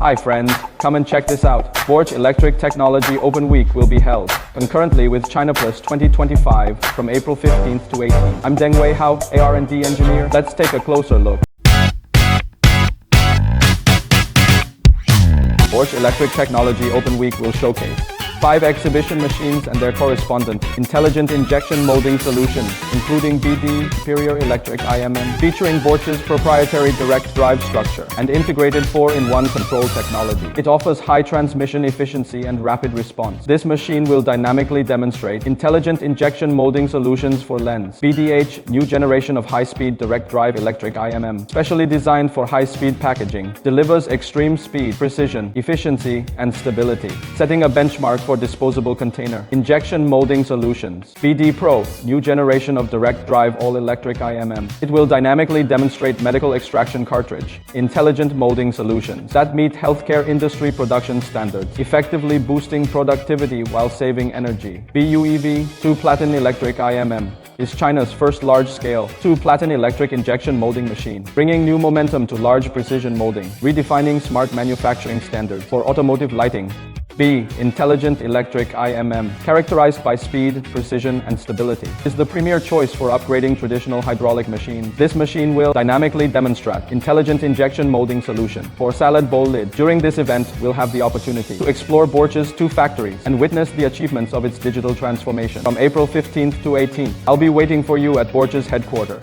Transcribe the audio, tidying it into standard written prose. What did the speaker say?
Hi friends, come and check this out. Borche Electric Technology Open Week will be held concurrently with China Plus 2025 from April 15th to 18th. I'm Deng Wei Hao, AR&D engineer. Let's take a closer look. Borche Electric Technology Open Week will showcase 5 exhibition machines and their correspondent intelligent injection molding solutions, including BD Superior Electric IMM, featuring Borche's proprietary direct drive structure and integrated 4-in-1 control technology. It offers high transmission efficiency and rapid response. This machine will dynamically demonstrate intelligent injection molding solutions for lens. BDH, new generation of high-speed direct drive electric IMM, specially designed for high-speed packaging, delivers extreme speed, precision, efficiency, and stability, setting a benchmark for disposable container. Injection molding solutions. BD Pro, new generation of direct drive all-electric IMM. It will dynamically demonstrate medical extraction cartridge. Intelligent molding solutions that meet healthcare industry production standards, effectively boosting productivity while saving energy. BUEV, 2-platen electric IMM, is China's first large-scale 2-platen electric injection molding machine, bringing new momentum to large precision molding, redefining smart manufacturing standards for automotive lighting. B. Intelligent Electric IMM, characterized by speed, precision, and stability, is the premier choice for upgrading traditional hydraulic machines. This machine will dynamically demonstrate intelligent injection molding solution for salad bowl lid. During this event, we'll have the opportunity to explore Borche's 2 factories and witness the achievements of its digital transformation. From April 15th to 18th, I'll be waiting for you at Borche's headquarters.